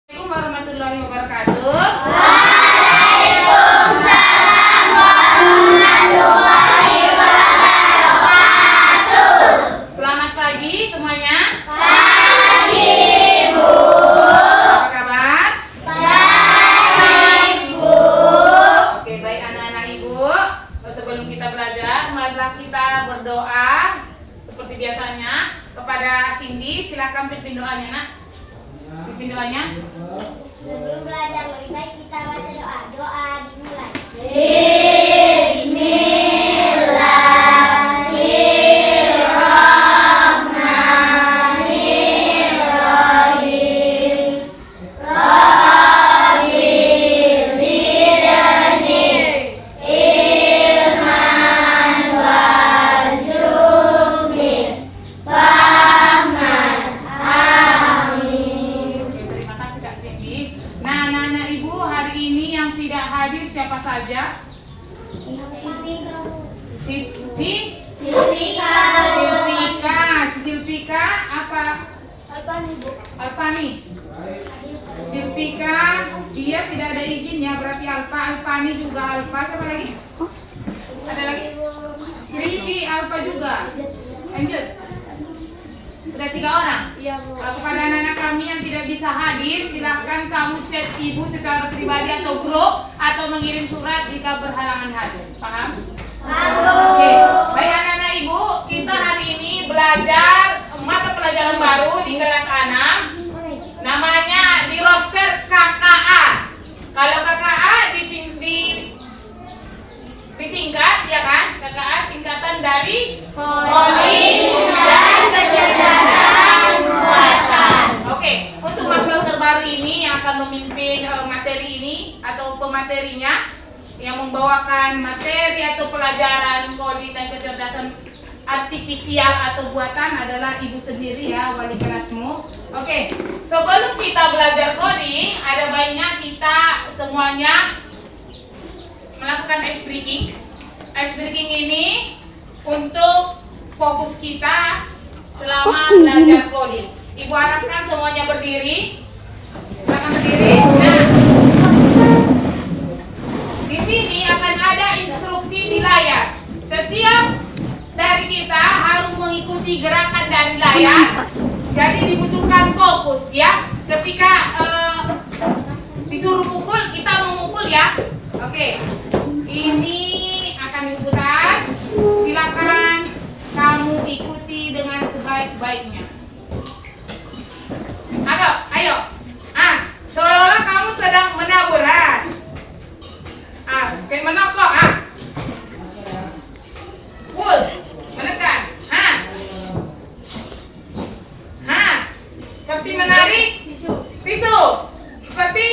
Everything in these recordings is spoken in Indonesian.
Assalamualaikum warahmatullahi wabarakatuh. Waalaikumsalam warahmatullahi wabarakatuh. Selamat pagi semuanya. Pagi, Bu. Apa kabar? Baik, Bu. Oke, baik anak-anak Ibu. Sebelum kita belajar, marilah kita berdoa seperti biasanya kepada Cindy. Silakan pimpin doanya, Nak. Pimpin doanya. Sebelum belajar lebih baik kita baca doa. Doa dimulai. Bismillahirrahmanirrahim. Rabbil zidni ilman warzuqni fahman. Amin. Oke, terima kasih Kak Cindy. Nah, anak-anak Ibu, hari ini yang tidak hadir siapa saja? Silvika apa? Alpani. Silvika, dia tidak ada izin ya, berarti Alpani juga Alpa. Siapa lagi? Ada lagi? Rizky, Alpa juga. Lanjut. Sudah 3 orang. Kepada anak-anak kami yang tidak bisa hadir, silahkan kamu chat ibu secara pribadi atau grup atau mengirim surat jika berhalangan hadir. Paham? Oke. Baik anak-anak ibu, kita hari ini belajar mata pelajaran baru di kelas 6. Namanya di roster KKA. Kalau KKA disingkat ya kan? KKA singkatan dari Coding dan Kecerdasan Buatan. Oke, untuk matkul terbaru ini yang akan memimpin materi ini atau pematerinya yang membawakan materi atau pelajaran coding dan kecerdasan artifisial atau buatan adalah ibu sendiri ya, wali kelasmu. Oke, sebelum kita belajar coding, ada baiknya kita semuanya melakukan ice breaking. Ice breaking ini untuk fokus kita selama belajar coding. Ibu harapkan semuanya berdiri. Silakan berdiri. Nah, di sini akan ada instruksi di layar. Setiap dari kita harus mengikuti gerakan dari layar. Jadi dibutuhkan fokus ya. Ketika disuruh pukul, kita memukul ya. Oke. Ini akan diputar. Silakan kamu ikuti dengan sebaik-baiknya. Ayo. Seolah-olah kamu sedang menabur. Kayak menokok. Pull, menekan. Seperti menarik tisu. Seperti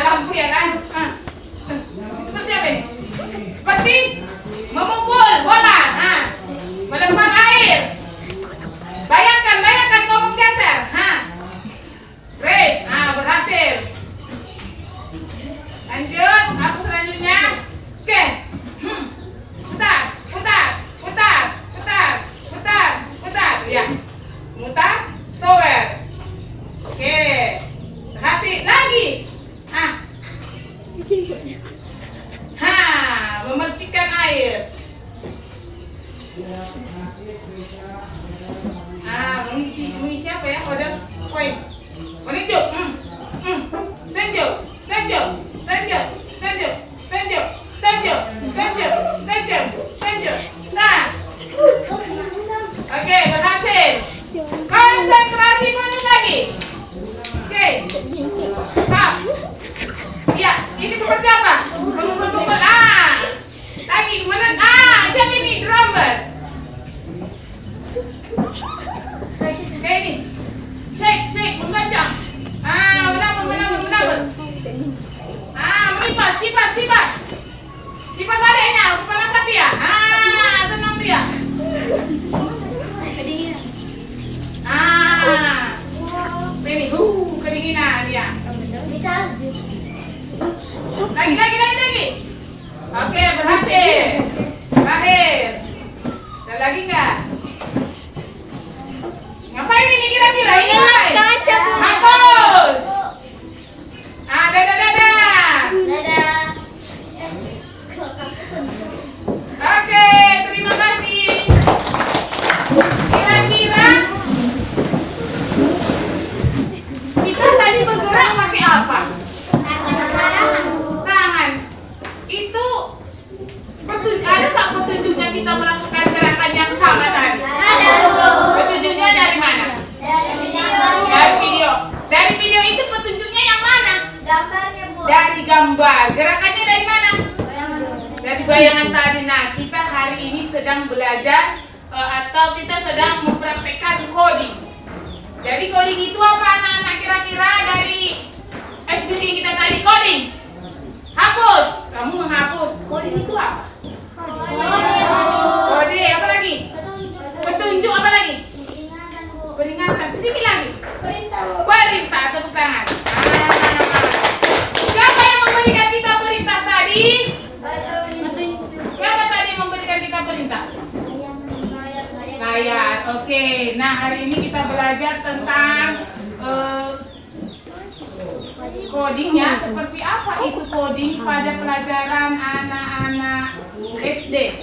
lampu ya kan? Seperti apa ini? Seperti memukul bola. Melempar air. Bayangkan kamu geser. Great. Berhasil. Lanjut, aku selanjutnya. Oke. Putar. Ya. Mutar, sower. Oke. Berhasil lagi. Memercikkan air. Mengisi apa ya? Poin. Menunjuk. Tunjuk. Nah. Oke, berhasil. Konsentrasi penuh lagi. Oke. Stop. Ya, ini seperti apa? Memukul-mukul. Lagi kemudian. Siapa ini? Drummer. Oke, ini. Shake, menggoncang. Menabur. Kipas. Kipas adanya, kepala sapi ya. Senang dia. Ini, kedinginan dia. Lagi. Oke, berhasil. Terakhir. Ada lagi nggak? Ngapain ini kira-kira? Ini hapus. belajar atau kita sedang mempraktekkan coding. Jadi coding itu apa anak-anak kira-kira dari SPG kita tadi coding? Hapus. Kamu menghapus. Coding itu apa? Kode apa lagi? Petunjuk apa lagi? Peringatan. Sedikit lagi. Perintah. Tepuk tangan. Siapa yang memberikan kita perintah tadi? Siapa tadi yang memberikan kita perintah? Ayat. Oke. Nah, hari ini kita belajar tentang codingnya. Seperti apa itu coding pada pelajaran anak-anak SD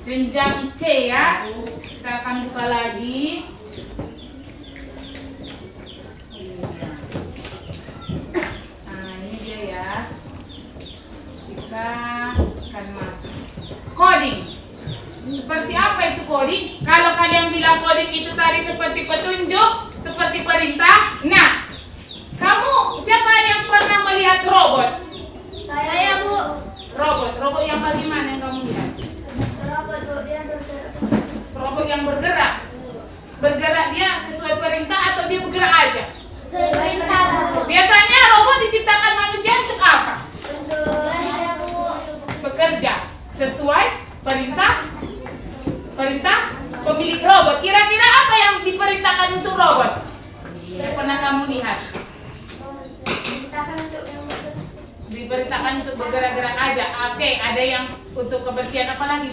jenjang C ya. Kita akan buka lagi. Nah, ini dia ya. Kita akan masuk coding. Seperti apa itu coding? Kalau kalian bilang coding itu tadi seperti petunjuk, seperti perintah. Nah, kamu siapa yang pernah melihat robot? Saya, Bu. Robot yang bagaimana yang kamu lihat? Robot yang bergerak. Bergerak dia sesuai perintah atau dia bergerak aja? Perintah, Bu. Biasanya robot diciptakan manusia untuk apa? Bekerja sesuai perintah pemilik robot. Kira-kira apa yang diperintahkan untuk robot? Pernah kamu lihat? Diperintahkan untuk bergerak-gerak aja. Oke, ada yang untuk kebersihan apa lagi?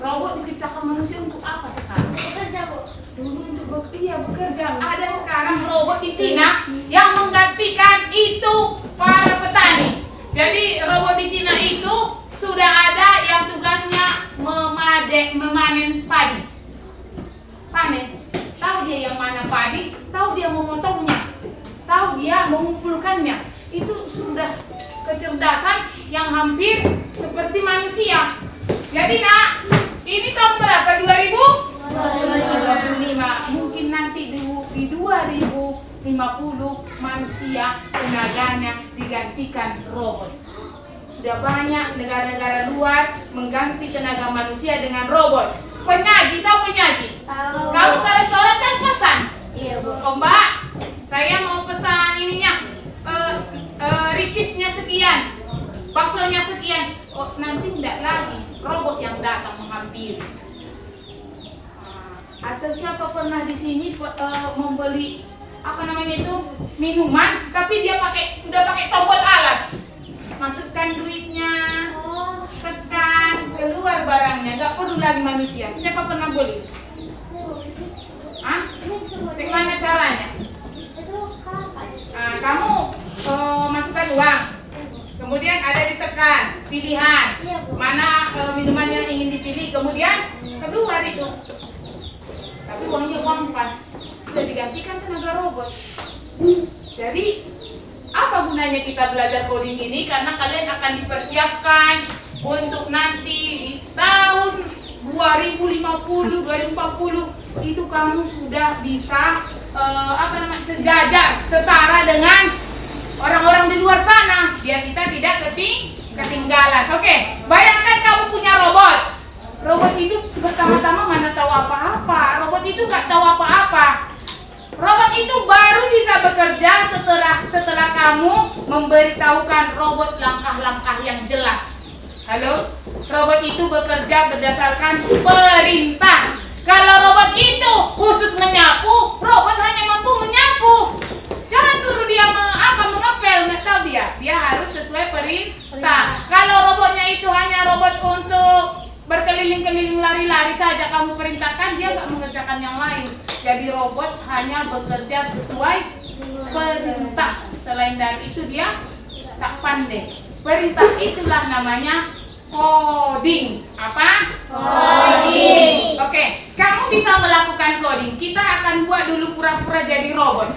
Robot diciptakan manusia untuk apa sekarang? Bekerja, Bu. Dulu untuk bekerja. Ada sekarang robot di Cina yang menggantikan itu para petani. Jadi robot di Cina itu sudah ada yang tugasnya memanen padi. Panen. Tahu dia yang mana padi, tahu dia memotongnya, tahu dia mengumpulkannya. Itu sudah kecerdasan yang hampir seperti manusia. Jadi nak, ini tahun berapa? 2025. Mungkin nanti di 2050 manusia tenaganya digantikan robot. Sudah banyak negara-negara luar mengganti tenaga manusia dengan robot. Penyaji, tahu penyaji? Tahu. Kamu ke restoran kan pesan? Iya, Bu. Oh Mbak, saya mau pesan ininya, ricisnya sekian, baksonya sekian. Oh nanti tidak lagi, robot yang datang menghampiri. Atau siapa pernah di sini membeli apa namanya itu minuman, tapi dia udah pakai tombol alat, masukkan duitnya, tekan, keluar barangnya, nggak perlu lagi manusia. Siapa pernah beli? Bagaimana caranya? Nah, kamu masukkan uang, kemudian ada ditekan pilihan mana minuman yang ingin dipilih, kemudian keluar itu. Tapi uangnya uang pas, sudah digantikan tenaga robot. Jadi apa gunanya kita belajar coding ini? Karena kalian akan dipersiapkan untuk nanti di tahun 2050, 2040 itu kamu sudah bisa sejajar, setara dengan orang-orang di luar sana, biar kita tidak ketinggalan. Oke, bayangkan kamu punya robot. Robot itu pertama-tama mana tahu apa-apa. Robot itu nggak tahu apa-apa. Robot itu baru bisa bekerja setelah kamu memberitahukan robot langkah-langkah yang jelas. Halo? Robot itu bekerja berdasarkan perintah. Kalau robot itu khusus menyapu, robot hanya mampu menyapu. Jangan suruh dia mengepel, nggak tahu dia. Dia harus sesuai perintah. Kalau robotnya itu hanya robot untuk berkeliling-keliling lari-lari saja, kamu perintahkan, dia nggak mengerjakan yang lain. Jadi robot hanya bekerja sesuai perintah. Selain dari itu dia tak pandai. Perintah itulah namanya coding. Apa? Coding. Oke, kamu bisa melakukan coding. Kita akan buat dulu pura-pura jadi robot.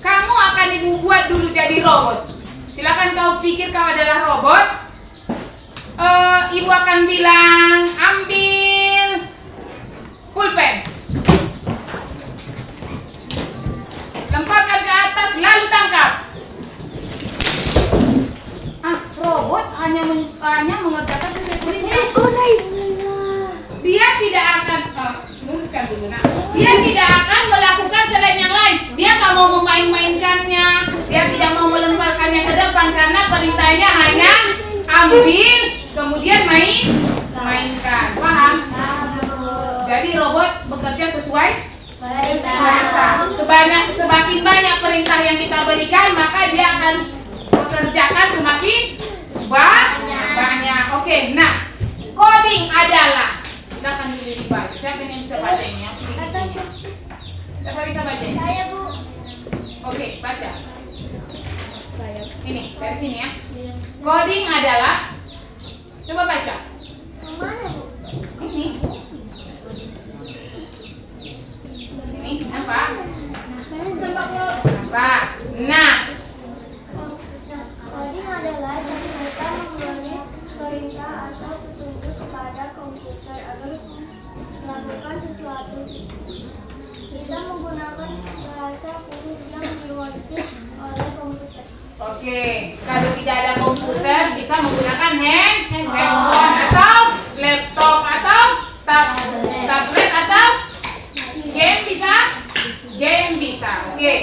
Kamu akan ibu buat dulu jadi robot. Silakan kau pikir kau adalah robot. Ibu akan bilang ambil pulpen, lemparkan ke atas lalu tangkap. Robot hanya mengerjakan sesuai perintah. ambil, kemudian mainkan. Paham? Jadi robot bekerja sesuai perintah. Semakin banyak perintah yang kita berikan, maka dia akan bekerjakan semakin banyak. Oke, nah, coding adalah, silakan dulu dibaca. Siapa yang bisa baca ini? Siapa bisa baca? Saya, Bu. Oke, baca. Ini dari sini ya. Coding adalah, coba baca. Mana, Bu? Ini apa? Apa? Nah, Coding adalah cara kita memberi perintah atau petunjuk kepada komputer agar melakukan sesuatu. Kita menggunakan bahasa khusus yang dimengerti oleh komputer. oke. Kalau tidak ada komputer, bisa menggunakan handphone atau laptop atau tablet atau game bisa? Game bisa. Oke.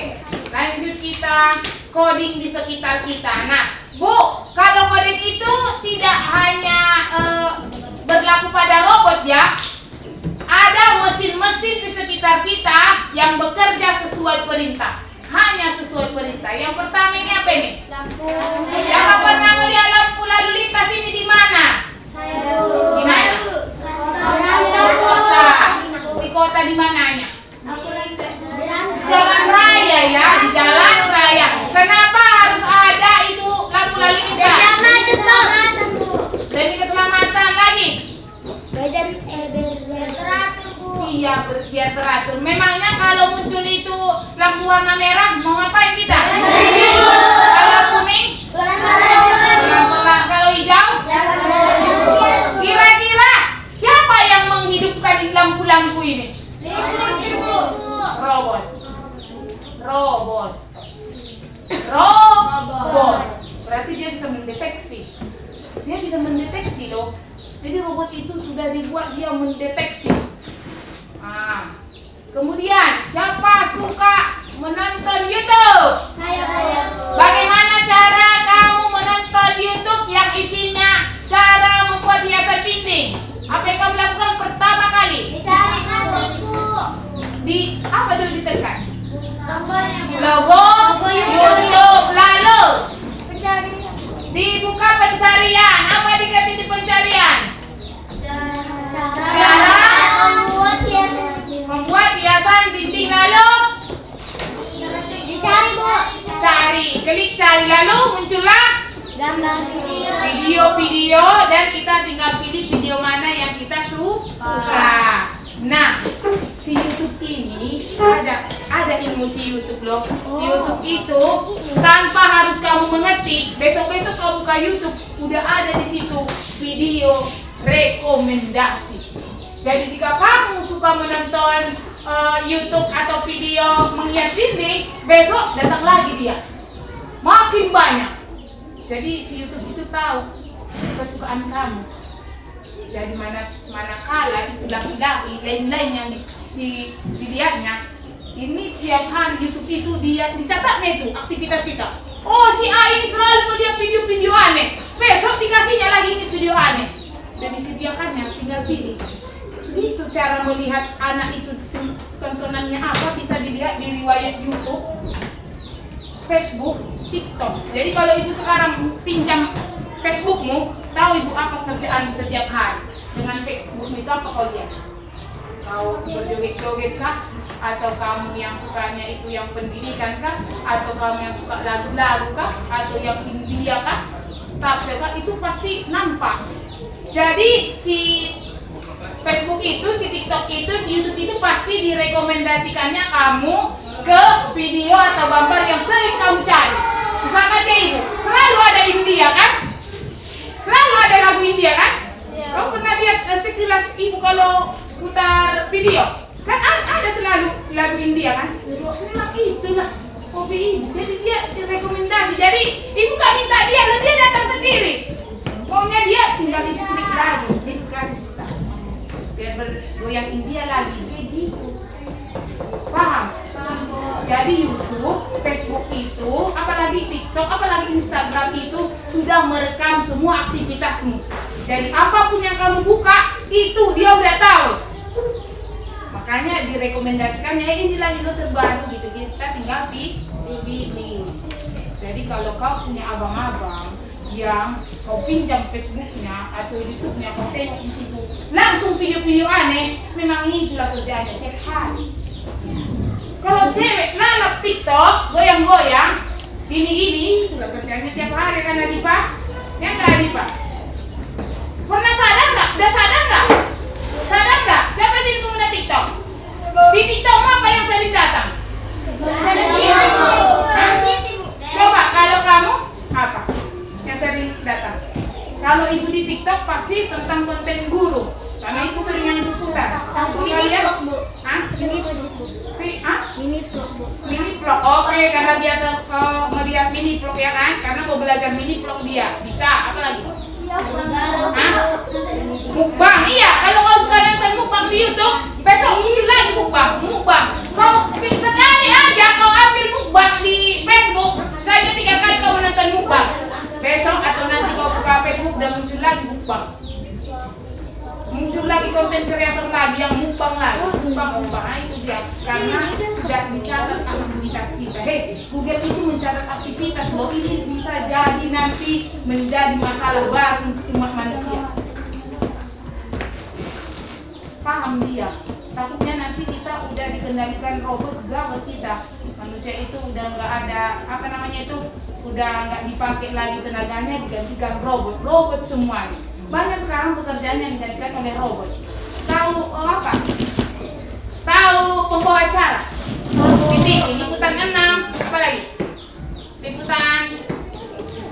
Lanjut kita coding di sekitar kita. Nah, Bu, kalau coding itu tidak hanya berlaku pada robot ya. Ada mesin-mesin di sekitar kita yang bekerja sesuai perintah. Hanya sesuai perintah. Yang pertama ini apa ini? Lampu. Siapa pernah melihat lampu lalu lintas ini di mana? Saya, Di mana? Di kota. Di kota di mananya? Aku lagi Jalan raya ya, di jalan raya. Kenapa harus ada itu lampu lalu lintas? Demi keselamatan lagi. biar teratur, Bu. Iya, biar teratur. Memangnya kalau muncul itu lampu warna merah, mau ngapain kita? Kalau kuning? Pelan-pelan. Kalau hijau? Kira-kira siapa yang menghidupkan lampu-lampu ini? Listrik, Bu. Robot. Berarti dia bisa mendeteksi. Dia bisa mendeteksi loh. Jadi robot itu sudah dibuat dia mendeteksi. Kemudian siapa suka menonton YouTube? Saya, Bu. Bagaimana cara kamu menonton YouTube yang isinya cara membuat hiasan dinding? Apa yang kamu lakukan pertama kali? Dicari ngetik, Bu. Di apa dulu ditekan? Tombolnya, Bu. Logo YouTube. Lalu Pencarian. dibuka pencarian. Apa diketik di pencarian? Cara membuat hiasan. Membuat hiasan dinding. Lalu Dicari, Bu. klik cari. Lalu muncullah Gambar video-video dan kita tinggal pilih video mana yang kita suka. Nah, si YouTube ini ada ilmu si YouTube loh. Si YouTube itu tanpa harus kamu mengetik, besok-besok kamu buka YouTube udah ada di situ video rekomendasi. Jadi jika kamu suka menonton YouTube atau video menghias dinding, besok datang lagi dia. Makin banyak. Jadi si YouTube itu tahu kesukaan kamu. Jadi manakala itu laki-laki lain-lain yang dilihatnya, ini tiap hari YouTube itu dia dicatatnya itu aktivitas kita. Oh, si A ini selalu melihat video-video aneh. Besok dikasihnya lagi ini video aneh. Dan disediakannya, tinggal pilih. Itu cara melihat anak itu tontonannya apa bisa dilihat di riwayat YouTube, Facebook, TikTok. Jadi kalau ibu sekarang pinjam Facebookmu, tahu ibu apa kerjaan setiap hari dengan Facebookmu itu apa kau lihat? Kau berjoget-joget kah? Atau kamu yang sukanya itu yang pendidikan kah? Atau kamu yang suka lagu-lagu kah? Atau yang India kah? Tafsir kah? Itu pasti nampak. Jadi si Facebook itu, si TikTok itu, si YouTube itu pasti direkomendasikannya kamu ke video atau gambar yang sering kamu cari. Misalkan kayak ibu, selalu ada India kan? Selalu ada lagu India kan? Kamu pernah lihat sekilas ibu kalau putar video? Kan ada selalu lagu India kan? Memang itulah hobi ibu. Jadi dia direkomendasi. Jadi ibu gak minta dia, dan dia datang sendiri. Maunya dia tinggal ibu klik lagu, biar bergoyang India lagi. Kayak gitu. Paham? Jadi YouTube, Facebook itu, apalagi TikTok, apalagi Instagram itu sudah merekam semua aktivitas aktivitasmu. Jadi apapun yang kamu buka, itu dia udah tahu. Makanya direkomendasikan ya ini lagi lo terbaru gitu, kita tinggal pilih. Jadi kalau kau punya abang-abang yang kau pinjam Facebooknya atau YouTube-nya, kau tengok di situ langsung video-video aneh, memang itulah kerjaannya tiap hari. Kalau cewek lalap TikTok, goyang-goyang, gini-gini, itulah kerjaannya tiap hari kan Adipa? Ya nggak Adipa? Pernah sadar nggak? Udah sadar nggak? Sadar nggak? Siapa sih pengguna TikTok? Di TikTok apa yang sering datang? Coba kalau kamu apa yang sering datang? Kalau ibu di TikTok pasti tentang konten guru, karena itu sering yang diputar. Kalian? Hah? Mini vlog. Oke, karena biasa melihat mini vlog ya kan? Karena mau belajar mini vlog dia. Bisa, apa lagi? Mukbang, iya. Kalau kau suka nonton mukbang di YouTube, besok muncul lagi mukbang. Kau sekali aja kau ambil mukbang di Facebook, saja 3 kali kau menonton mukbang. Besok atau nanti kau buka Facebook dan muncul lagi mukbang. Muncul lagi konten kreator lagi yang mukbang lagi. Mukbang itu dia. Karena sudah dicatat aktivitas kita. Google itu mencatat aktivitas loh. Ini bisa jadi nanti menjadi masalah baru untuk umat manusia. Paham dia? Takutnya nanti kita udah dikendalikan robot, gawat kita. Manusia itu udah nggak ada udah nggak dipakai lagi tenaganya, digantikan robot semuanya. Banyak sekarang pekerjaan yang digantikan oleh robot. Tahu apa? Tahu pembawa acara? Ini liputan 6, apa lagi? Liputan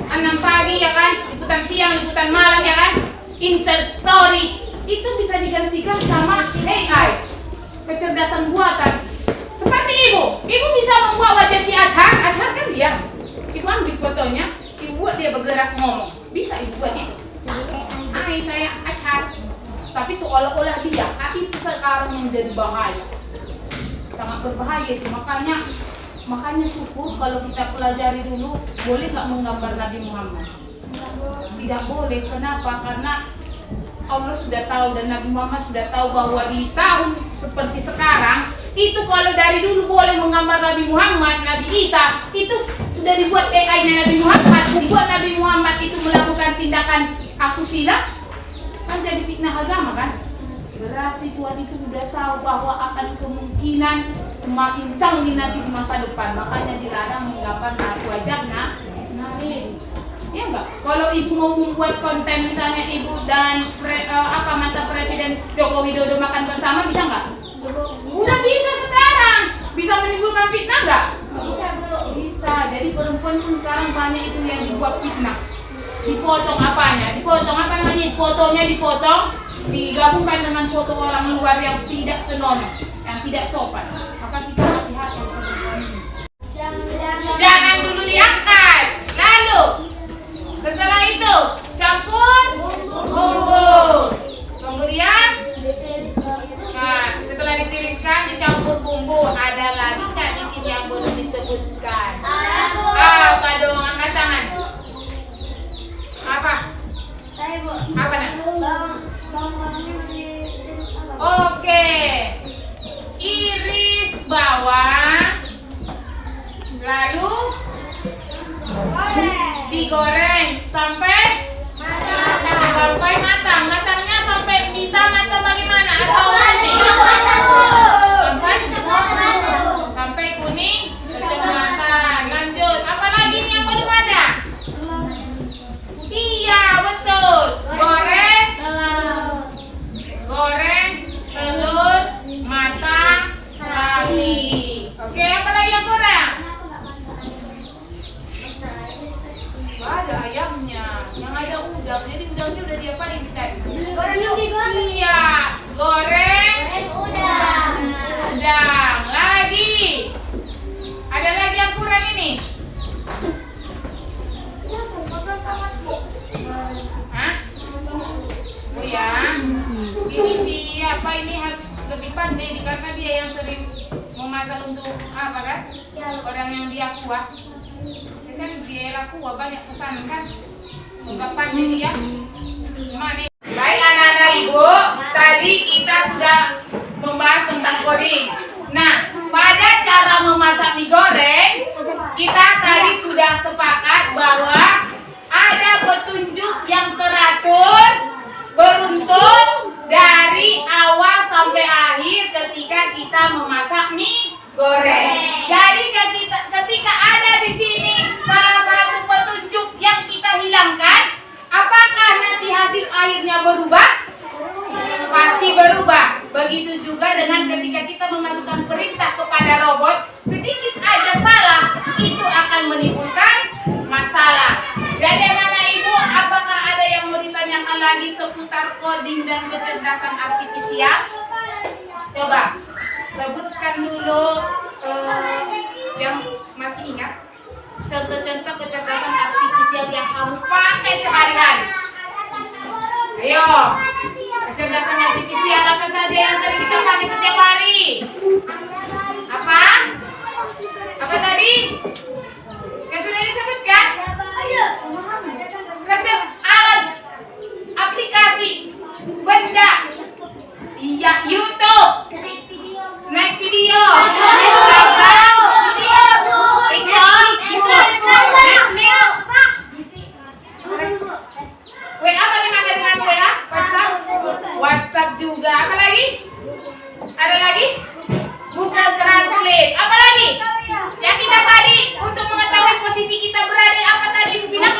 6 pagi ya kan? Liputan siang, liputan malam ya kan? Insert story itu bisa digantikan sama AI, kecerdasan buatan. Seperti ibu bisa membuat wajah si Azhar kan diam. Ibu ambil fotonya, ibu buat dia bergerak ngomong. Bisa ibu buat itu. Hai saya Azhar. Tapi seolah-olah dia, itu sekarang yang jadi bahaya. Sangat berbahaya itu. Makanya syukur kalau kita pelajari dulu, boleh nggak menggambar Nabi Muhammad? Tidak boleh. Kenapa? Karena Allah sudah tahu dan Nabi Muhammad sudah tahu bahwa di tahun seperti sekarang itu kalau dari dulu boleh menggambar Nabi Muhammad, Nabi Isa, itu sudah dibuat AI-nya Nabi Muhammad, dibuat Nabi Muhammad itu melakukan tindakan asusila, kan jadi fitnah agama kan? Berarti Tuhan itu sudah tahu bahwa akan kemungkinan semakin canggih nanti di masa depan, makanya dilarang menggambar wajahnya Nabi. Ya enggak? Kalau ibu mau membuat konten misalnya ibu dan mantan Presiden Joko Widodo makan bersama, bisa enggak? Udah bisa sekarang. Bisa menimbulkan fitnah enggak? Bisa, Bu. Bisa. Jadi perempuan pun sekarang banyak itu yang dibuat fitnah. Dipotong apanya? Fotonya dipotong, digabungkan dengan foto orang luar yang tidak senonoh, yang tidak sopan. Maka kita hati-hati. Jangan dulu diangkat. Lalu setelah itu campur bumbu. Kemudian setelah ditiriskan dicampur bumbu. Ada lagi nggak di sini yang belum disebutkan? Apa dong? Angkat tangan. Apa? Saya, Bu. Apa nak? Bawangnya Oke. Iris bawang. Lalu digoreng sampai matang. Matangnya sampai hitam atau bagaimana? Atau sampai kuning kecoklatan. Lanjut. Apa lagi nih yang belum ada? Iya, betul. Goreng telur matang sekali. Oke, apa lagi yang kurang? Ada ayamnya, yang ada udang. Jadi udangnya udah diapain tadi? Iya, goreng udang. Lagi. Ada lagi yang kurang ini? Hah? Oh ya. Ini siapa ini harus lebih pandai nih, karena dia yang sering memasak untuk apa kan? Orang yang dia kuat. Kan dia kuah banyak pesanan kan? Ungkapannya dia. Mana? Baik anak-anak ibu, tadi kita sudah membahas tentang coding. Nah, pada cara memasak mie goreng, kita tadi sudah sepakat bahwa ada petunjuk yang teratur, beruntun dari awal sampai akhir ketika kita memasak mie goreng. Jadi ketika ada di sini salah satu petunjuk yang kita hilangkan, apakah nanti hasil akhirnya berubah? Pasti berubah. Begitu juga dengan ketika kita memasukkan perintah kepada robot, sedikit aja salah, itu akan menimbulkan masalah. Jadi anak-anak ibu, apakah ada yang mau ditanyakan lagi seputar coding dan kecerdasan artifisial? Coba sebutkan dulu yang masih ingat contoh-contoh kecerdasan artifisial yang kamu pakai sehari-hari. Ayo, kecerdasan artifisial apa saja yang sering kita pakai setiap hari? Apa? Apa tadi? Yang sudah disebutkan? Alat, aplikasi, benda. Iya, YouTube, snack video, WhatsApp juga. Apa lagi? Ada lagi? Google Translate. Apa lagi? Yang kita tadi untuk mengetahui posisi kita berada apa tadi bilang?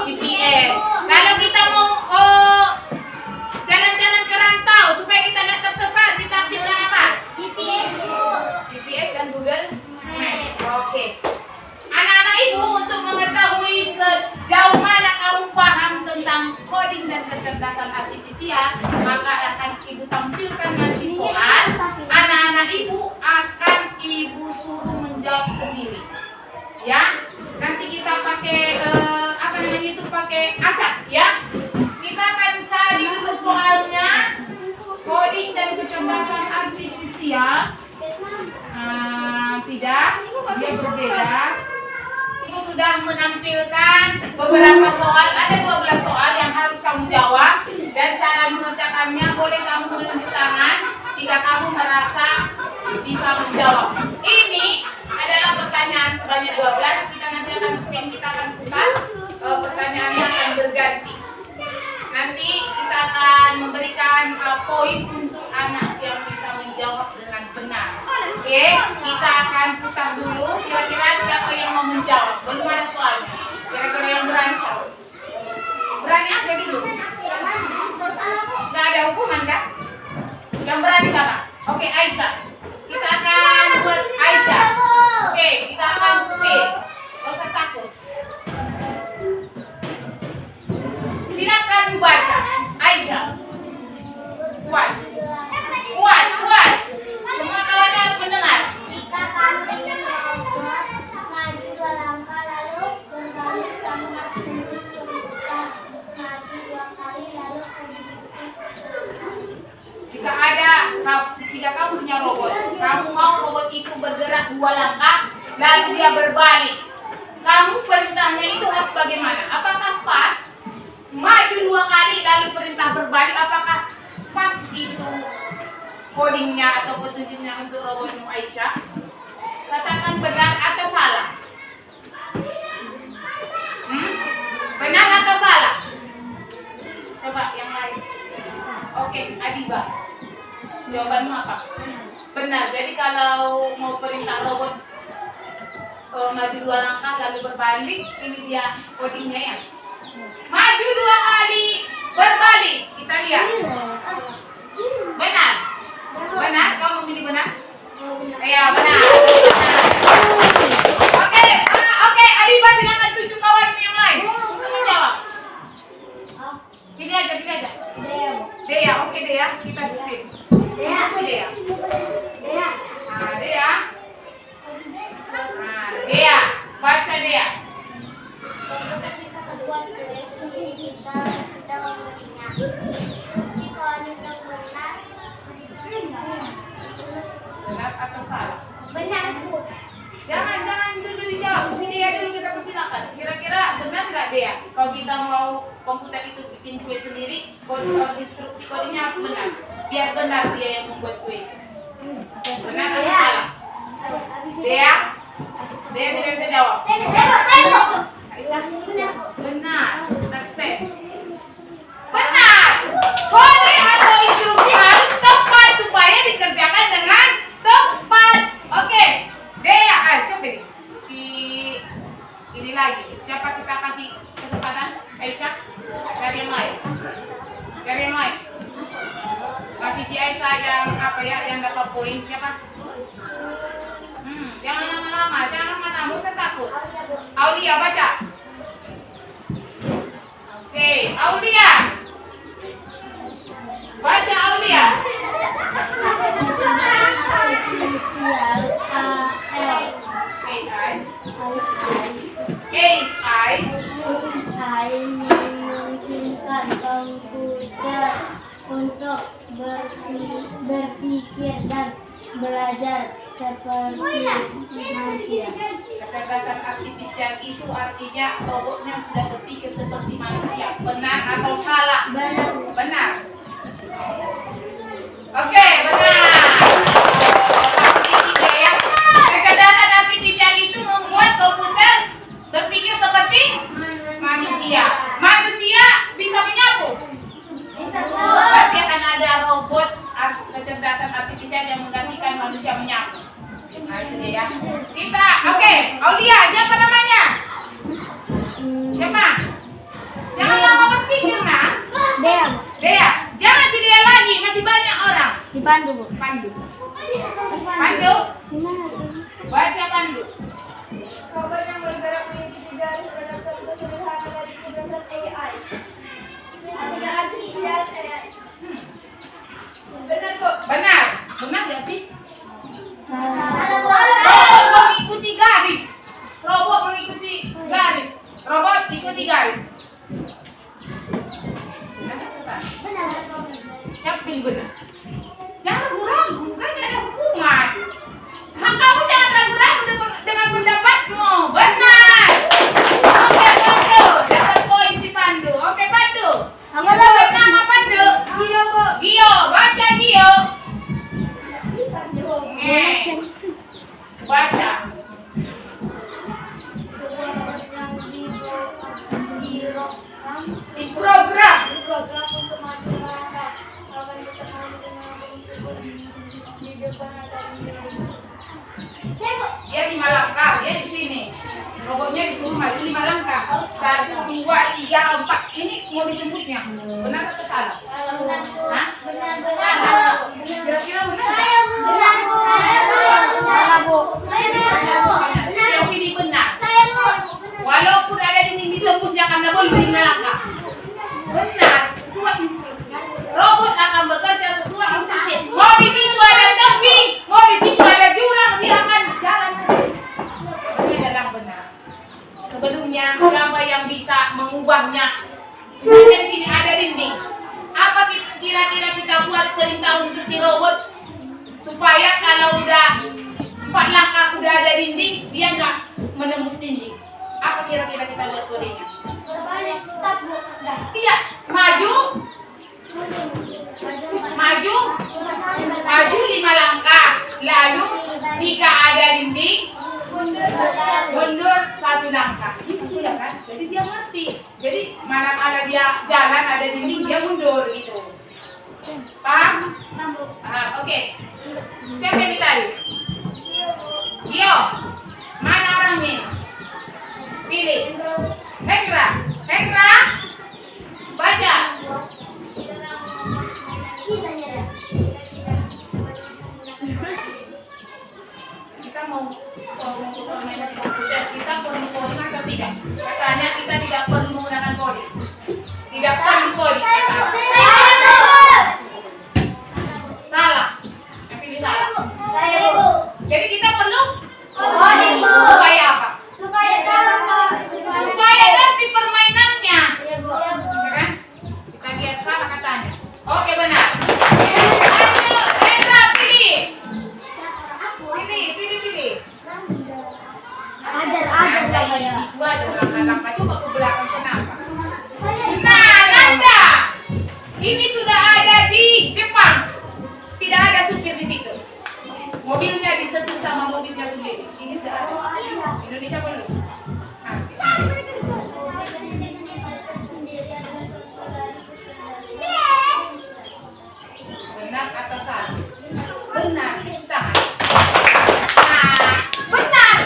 GPS. Kalau kita mau jalan-jalan ke rantau supaya kita nggak tersesat, kita aktifkan apa? GPS dan Google Map. Oke. Anak-anak ibu, untuk mengetahui sejauh mana kamu paham tentang coding dan kecerdasan artifisial, maka akan ibu tampilkan nanti soal. Anak-anak ibu akan ibu suruh menjawab sendiri. Ya, nanti kita pakai apa namanya itu, pakai acak ya. Kita akan cari dulu soalnya coding dan kecerdasan artifisial. Tidak, dia berbeda. Ibu sudah menampilkan beberapa soal, ada 12 soal yang harus kamu jawab, dan cara mengerjakannya boleh kamu menunjuk tangan jika kamu merasa bisa menjawab. Ini adalah pertanyaan sebanyak 12, kita nanti akan spin, kita akan putar, pertanyaannya akan berganti. Nanti kita akan memberikan poin untuk anak yang bisa menjawab dengan benar. Oke, kita akan putar dulu. Kira-kira siapa yang mau menjawab? Belum ada soalnya. Kira-kira yang berani siapa? Berani apa dulu? Gak ada hukuman kan? Yang berani siapa? Oke, Aisyah. Kita akan buat Aisyah. Oke, kita akan spin. Gak usah takut. Silakan baca. Aisyah. Kuat. Kuat, kuat. Semua kawan harus mendengar. Jika kamu ingin membuat maju 2 langkah lalu berbalik, kamu harus menulis perintah maju 2 kali lalu jika kamu punya robot, kamu mau robot itu bergerak 2 langkah lalu dia berbalik, kamu perintahnya itu harus bagaimana? Apakah pas maju 2 kali lalu perintah berbalik? Apakah pas itu codingnya atau petunjuknya untuk robotmu Aisyah? Katakan benar atau salah? Benar atau salah? Coba yang lain. Oke, Adiba. Jawabanmu apa? Benar. Jadi kalau mau perintah robot maju 2 langkah lalu berbalik, ini dia codingnya ya. Maju 2 kali, berbalik. Kita lihat. Benar. Benar? Kamu memilih benar? Iya, benar. Oke, Adiba silakan tunjuk kawan yang lain untuk menjawab. Pilih aja. Dea, oke Dea, kita skip. Dea. Dea, baca Dea. bisa membuat kita membelinya. Jika wanita benar Benar atau salah? benar Bu. Dea? Kalau kita mau komputer itu bikin kue sendiri, instruksi kodenya harus benar. Biar benar dia yang membuat kue. Benar atau salah? Dea? Dea tidak bisa jawab. Aisyah? Benar. Kita tes. Benar. Kode atau instruksi harus tepat supaya dikerjakan dengan tepat. Oke. Dea, siapa ini? Si ini lagi. Siapa kita kasih kesempatan? Aisyah? Cari yang lain. Cari yang lain. Kasih si Aisyah yang apa ya? Yang dapat poin siapa? Jangan lama-lama. Jangan lama-lama. Usah takut. Aulia baca. Oke, Aulia. Baca Aulia. AI memungkinkan komputer untuk berpikir dan belajar seperti manusia. Kecerdasan artifisial itu artinya robotnya sudah berpikir seperti manusia. Benar atau salah? Benar. Benar. Oke, benar. Ya. Kecerdasan artifisial itu membuat komputer berpikir seperti manusia. Manusia bisa menyapu. Tapi akan ada robot kecerdasan artifisial yang menggantikan manusia menyapu. Nah, itu dia ya. Kita, oke, Aulia, siapa namanya? Siapa? Jangan lama berpikir, nak. Dea. Dea, jangan si Dea lagi, masih banyak orang. Si Pandu, Bu. Pandu. Pandu, baca Pandu. Robot yang bergerak mengikuti garis dalam satu sederhana dari kecerdasan AI. Aplikasi AI. Benar kok. Benar. Benar nggak sih? Salah. Robot mengikuti garis. Robot mengikuti garis. Robot ikuti garis. Benar atau salah? Benar. Siapa yang benar? Jangan ragu-ragu, kan ada hukuman. Kamu jangan ragu-ragu dengan pendapatmu. Benar. Oke, Pandu. Dapat poin si Pandu. Oke, Pandu. Apa Dapat nama Pandu? Gio, Bu. Gio. Baca Gio. Baca. Di program. Untuk maju langkah akan ditemani dengan risiko di depan atau di belakang. Dia 5 langkah, dia di sini. Robotnya disuruh maju 5 langkah. 1, 2, 3, 4. Ini mau dijemputnya. Benar atau salah? Hah? Benar. Kira-kira benar? Saya benar, Bu. Salah, Bu. Saya benar, Bu. Yang ini benar. Saya, Bu. Walaupun ada dinding ditembusnya karena belum 5 langkah. Benar, sesuai instruksi. Robot akan bekerja sesuai instruksi. Mau di situ ada tebing, mau di situ ada jurang, dia akan jalan. Ini adalah benar. Sebelumnya, siapa yang bisa mengubahnya? Misalnya di sini ada dinding. Apa kira-kira kita buat perintah untuk si robot supaya kalau udah 4 langkah udah ada dinding, dia nggak menembus dinding. Apa kira-kira kita buat kodenya? Berbalik, stop, Bu. Iya, maju 5 langkah. Lalu jika ada dinding, mundur 1 langkah. Itu sudah kan? Jadi dia ngerti. Jadi manakala dia jalan ada dinding, dia mundur gitu. Paham? Oke. Siapa yang ditanya? Gio. Mana orangnya? Pilih. Hendra. Hendra. Baca. Kita mau permainan komputer, kita perlu coding atau tidak? Katanya kita tidak perlu menggunakan coding. Tidak perlu coding. Salah. Tapi ini salah. Jadi kita perlu coding. Supaya apa? Ada itu ada langkah-langkah. Coba ke belakang kenapa? Nah, Nanda, ini sudah ada di Jepang. Tidak ada supir di situ. Mobilnya disetir sama mobilnya sendiri. Ini sudah ada. Indonesia belum. Benar atau salah? Benar. Tangan. Nah, benar.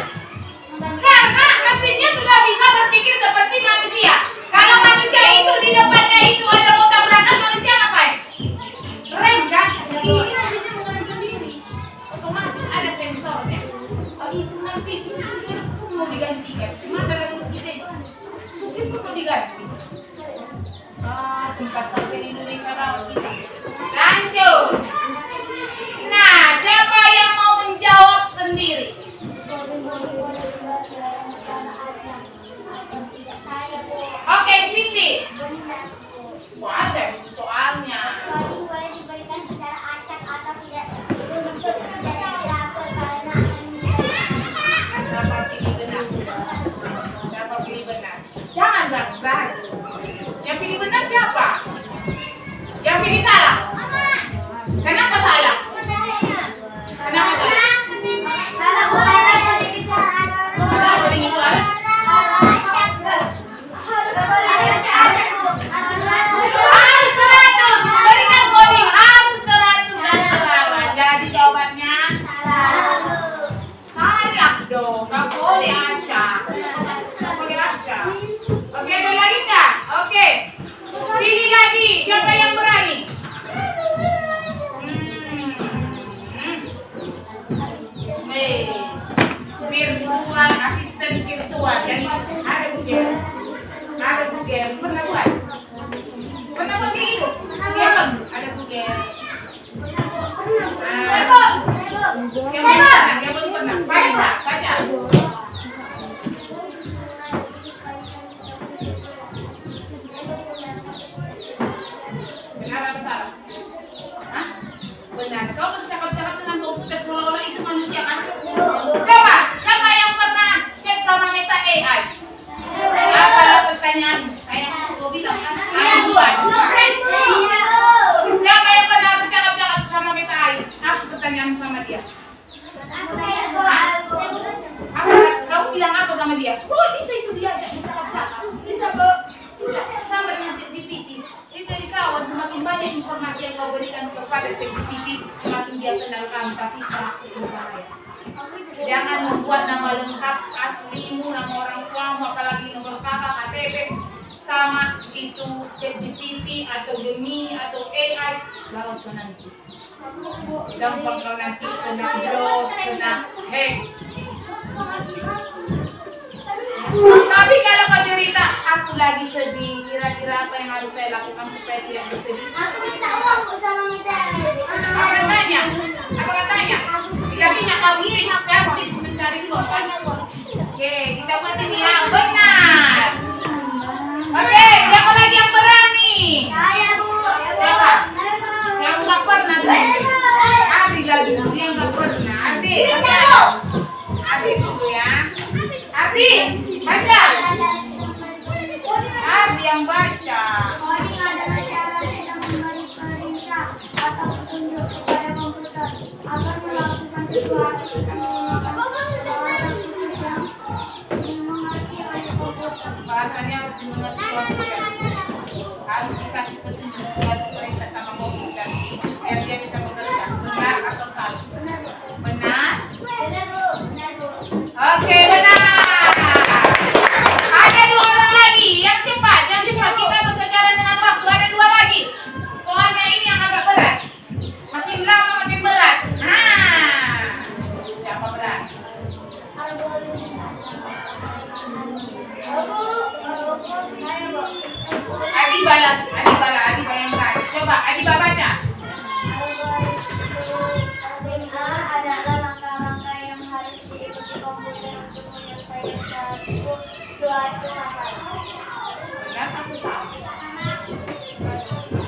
Karena mesinnya sudah bisa berpikir seperti manusia. Kalau manusia itu di depannya itu ada mau tabrakan, manusia ngapain? Rem kan? Ini nanti dia mengerem sendiri. Otomatis ada sensornya. Oh itu nanti supir pun mau digantikan. Cuma ada supir pun mau diganti. Ah, sempat sampai di Indonesia lama kita. Lanjut. Nah, siapa yang mau menjawab sendiri? Oke, Cindy. Wah, ada soalnya. Boleh diberikan secara acak atau tidak untuk tidak dilakukan karena Siapa pilih benar? Siapa pilih benar? Jangan ragu. Yang pilih benar siapa? Yang pilih salah? Kenapa salah? Kenapa salah? kalau boleh dibicara Kalau boleh gitu harus. Harus teratur. Berikan coding. Harus teratur dan terawat. Jadi jawabannya salah dong. Gak boleh acak. Gak boleh acak. Oke, ada lagi nggak? Oke. Pilih lagi. Siapa yang berani? Virtual asisten virtual. Jadi ada Google. Ada Google. Pernah buat? Pernah buat kayak gitu? Iya kan? Ada Google. Yang belum pernah. Baca. Benar atau salah? Hah? Benar. Kau bercakap-cakap dengan komputer seolah-olah itu manusia kan? Coba, siapa yang pernah chat sama Meta AI? Apa pertanyaan? Saya mau bilang kan? Ada dua. Siapa yang pernah bercakap-cakap sama Meta AI? Apa pertanyaan sama dia? Apa? Kamu bilang apa sama dia? Oh, bisa itu diajak bercakap-cakap. Bisa sama dengan ChatGPT. Itu dikawan semakin banyak informasi yang kau berikan kepada ChatGPT, semakin dia kenal kamu, tapi pelaku berbahaya. Jangan membuat nama lengkap aslimu, nama orang tuamu, apalagi nomor kakak, KTP sama itu ChatGPT atau Gemini atau AI, lawat ke nanti. Gampang kau nanti kena blog, kena hack. Tapi kalau kau cerita, aku lagi sedih, kira-kira apa yang harus saya lakukan supaya tidak bersedih? Aku minta uang kok sama minta. Apa katanya? Apa katanya? Dikasihnya kau tips kan, tips mencari uang kan? Oke, kita buat ini yang benar. Oke, siapa lagi yang berani? Saya Bu. Siapa? Yang nggak pernah berani. Adi lagi, dia nggak pernah. Adi, Adi dulu ya. Adi, baca. Adi yang baca. Coding adalah cara kita memberi perintah atau petunjuk kepada komputer agar melakukan sesuatu yang mengerti oleh komputer. Bahasanya harus dimengerti komputer. Harus dikasih petunjuk kepada perintah sama komputer biar dia bisa bekerja. Benar atau salah? Benar? Benar Bu. Oke, benar. Ada dua orang lagi. Yang cepat. Kita berkejaran dengan waktu. Ada dua lagi. Soalnya ini yang agak berat. Makin lama makin berat. Nah, siapa berat? Adi Bala yang baik. Coba Adi Bala baca. Adalah langkah-langkah yang harus diikuti komputer untuk menyelesaikan suatu masalah. Benar atau salah?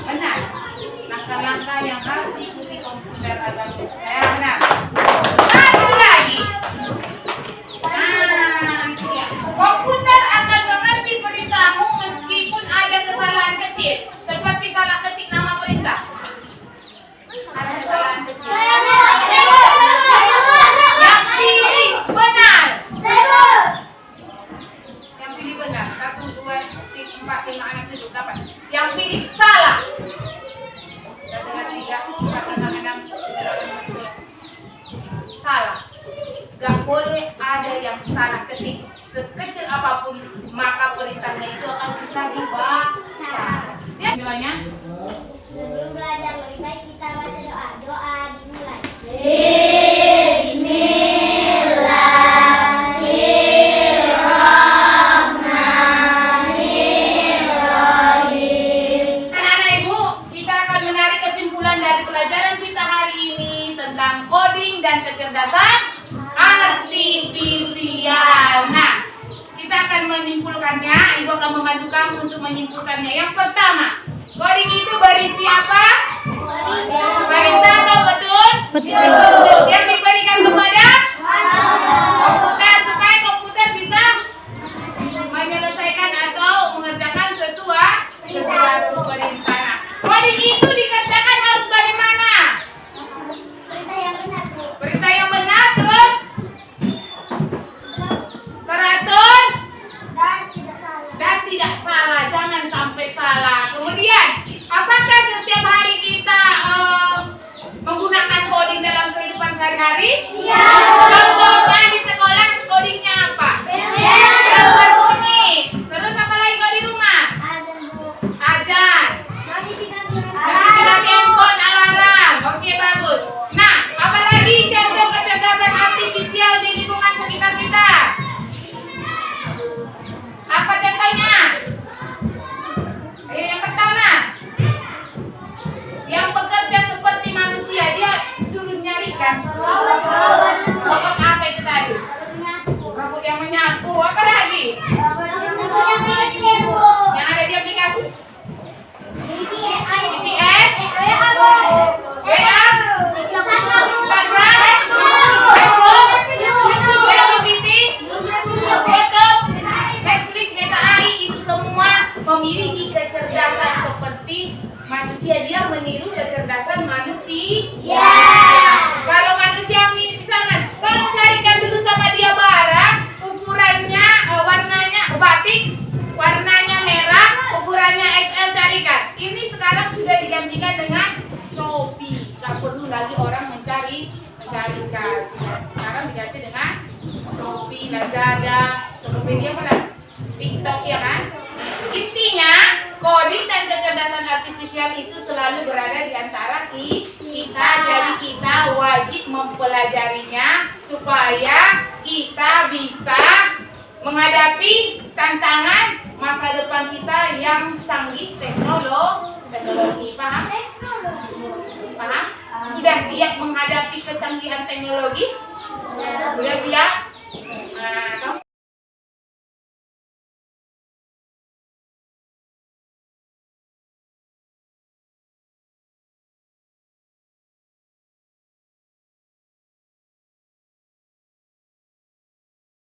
Benar. Langkah-langkah yang harus diikuti komputer agar benar. Satu lagi. Nah, itu ya. benar. 1, 2, 3, 4, 5, 6, 7, 8. Yang pilih salah. 1, 2, 3, 4, 5, 6, 7, 8, 9. Salah. Gak boleh ada yang salah ketik. Sekecil apapun, maka perintahnya itu akan susah dibaca. Ya, jawabannya. Sebelum belajar lebih baik kita baca doa. Doa dimulai. Anak-anak ibu, kita akan menarik kesimpulan dari pelajaran kita hari ini tentang coding dan kecerdasan artifisial. Nah, kita akan menyimpulkannya. Ibu akan membantu kamu untuk menyimpulkannya. Yang pertama, coding itu berisi apa? Perintah atau betul? Betul. Yang diberikan kepada komputer supaya komputer bisa menyelesaikan atau mengerjakan sesuatu perintah. Nah, coding itu dikerjakan harus bagaimana? Perintah yang benar, Bu. Perintah yang benar, terus teratur Dan tidak dan tidak salah. salah. Jangan sampai salah. Kemudian, apakah setiap hari kita menggunakan coding dalam kehidupan sehari-hari? Iya. Contohnya di sekolah codingnya apa? Berbunyi. Terus apa lagi kalau di rumah? Ada, Bu. Ajar. Notifikasi. Notifikasi handphone, alarm. Oke, bagus. Nah, apalagi contoh kecerdasan artifisial di lingkungan sekitar kita? Apa contohnya? Yang pertama, yang bekerja seperti manusia, dia suruh nyarikan. Robot apa itu tadi? Robot yang menyapu. Apa lagi? Yang ada di aplikasi? GPS? WA? Instagram? GPT? YouTube? Netflix, Meta AI, itu semua memiliki kecerdasan seperti manusia. Dia meniru kecerdasan manusia. Kalau manusia misalkan, tolong carikan dulu sama dia barang, ukurannya, warnanya batik, warnanya merah, ukurannya XL, carikan. Ini sekarang sudah digantikan dengan Shopee. Gak perlu lagi orang mencarikan. Sekarang diganti dengan Shopee, Lazada, Tokopedia, apa lagi? TikTok, ya kan? Intinya, coding dan kecerdasan artifisial itu selalu berada di antara kita. Jadi kita wajib mempelajarinya supaya kita bisa menghadapi tantangan masa depan kita yang canggih teknologi. Paham? Paham? Sudah siap menghadapi kecanggihan teknologi? Sudah siap? Nah,